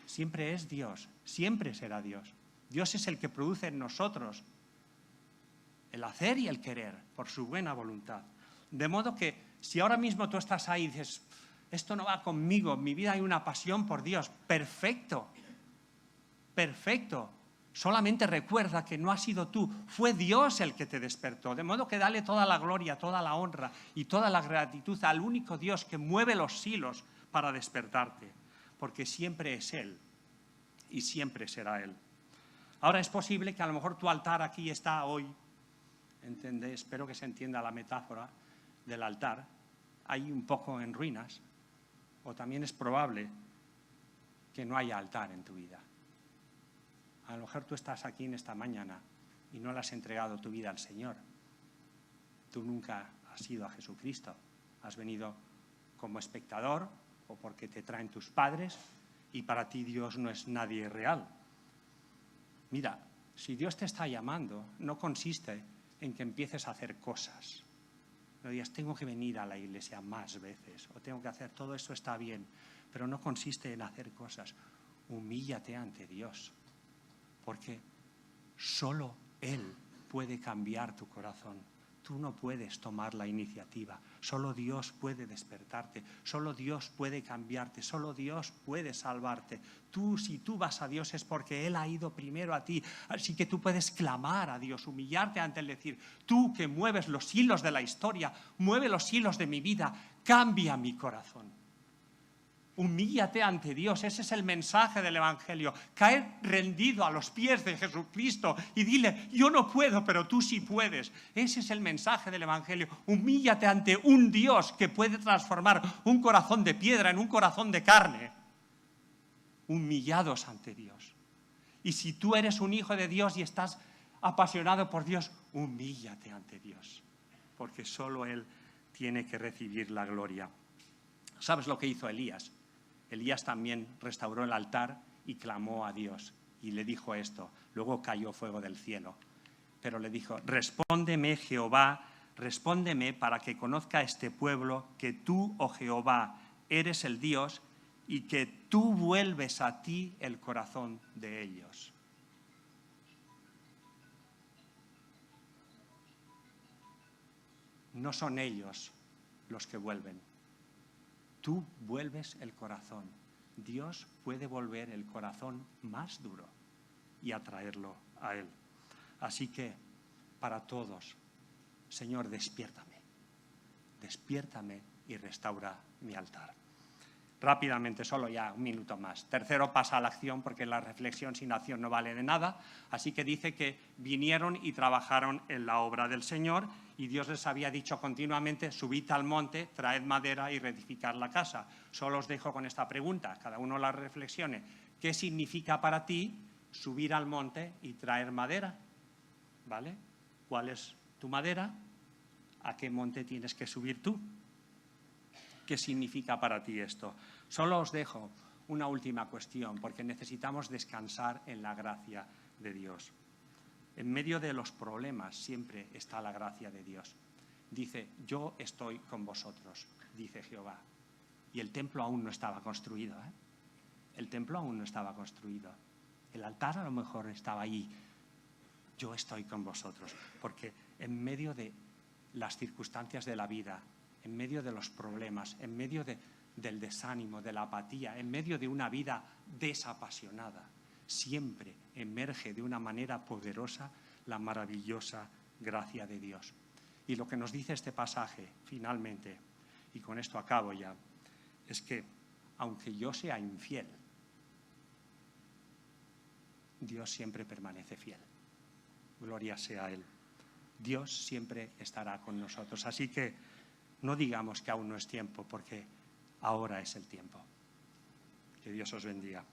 Siempre es Dios. Siempre será Dios. Dios es el que produce en nosotros el hacer y el querer por su buena voluntad. De modo que si ahora mismo tú estás ahí y dices, esto no va conmigo, en mi vida hay una pasión por Dios, perfecto, perfecto. Solamente recuerda que no has sido tú, fue Dios el que te despertó. De modo que dale toda la gloria, toda la honra y toda la gratitud al único Dios que mueve los hilos para despertarte, porque siempre es Él y siempre será Él. Ahora es posible que a lo mejor tu altar aquí está hoy, ¿entendés? Espero que se entienda la metáfora del altar, hay un poco en ruinas, o también es probable que no haya altar en tu vida. A lo mejor tú estás aquí en esta mañana y no le has entregado tu vida al Señor. Tú nunca has ido a Jesucristo. Has venido como espectador o porque te traen tus padres y para ti Dios no es nadie real. Mira, si Dios te está llamando, no consiste en que empieces a hacer cosas. No digas, tengo que venir a la iglesia más veces o tengo que hacer, todo eso está bien, pero no consiste en hacer cosas. Humíllate ante Dios. Porque solo Él puede cambiar tu corazón. Tú no puedes tomar la iniciativa. Solo Dios puede despertarte. Solo Dios puede cambiarte. Solo Dios puede salvarte. Si tú vas a Dios es porque Él ha ido primero a ti. Así que tú puedes clamar a Dios, humillarte ante Él, decir, tú que mueves los hilos de la historia, mueve los hilos de mi vida, cambia mi corazón. Humíllate ante Dios, ese es el mensaje del Evangelio. Caer rendido a los pies de Jesucristo y dile, yo no puedo, pero tú sí puedes. Ese es el mensaje del Evangelio. Humíllate ante un Dios que puede transformar un corazón de piedra en un corazón de carne. Humillados ante Dios. Y si tú eres un hijo de Dios y estás apasionado por Dios, humíllate ante Dios, porque solo Él tiene que recibir la gloria. ¿Sabes lo que hizo Elías? Elías también restauró el altar y clamó a Dios y le dijo esto. Luego cayó fuego del cielo, pero le dijo, respóndeme Jehová, respóndeme para que conozca este pueblo que tú, oh Jehová, eres el Dios y que tú vuelves a ti el corazón de ellos. No son ellos los que vuelven. Tú vuelves el corazón. Dios puede volver el corazón más duro y atraerlo a Él. Así que, para todos, Señor, despiértame. Despiértame y restaura mi altar. Rápidamente, solo ya un minuto más. Tercero, pasa a la acción, porque la reflexión sin acción no vale de nada. Así que dice que vinieron y trabajaron en la obra del Señor y Dios les había dicho continuamente, subid al monte, traed madera y reedificad la casa. Solo os dejo con esta pregunta, cada uno la reflexione. ¿Qué significa para ti subir al monte y traer madera? ¿Vale? ¿Cuál es tu madera? ¿A qué monte tienes que subir tú? ¿Qué significa para ti esto? Solo os dejo una última cuestión, porque necesitamos descansar en la gracia de Dios. En medio de los problemas siempre está la gracia de Dios. Dice, yo estoy con vosotros, dice Jehová. Y el templo aún no estaba construido, ¿eh? El templo aún no estaba construido. El altar a lo mejor estaba allí. Yo estoy con vosotros, porque en medio de las circunstancias de la vida, en medio de los problemas, en medio del desánimo, de la apatía, en medio de una vida desapasionada, siempre emerge de una manera poderosa la maravillosa gracia de Dios. Y lo que nos dice este pasaje, finalmente, y con esto acabo ya, es que aunque yo sea infiel, Dios siempre permanece fiel. Gloria sea a Él. Dios siempre estará con nosotros. Así que no digamos que aún no es tiempo, porque ahora es el tiempo. Que Dios os bendiga.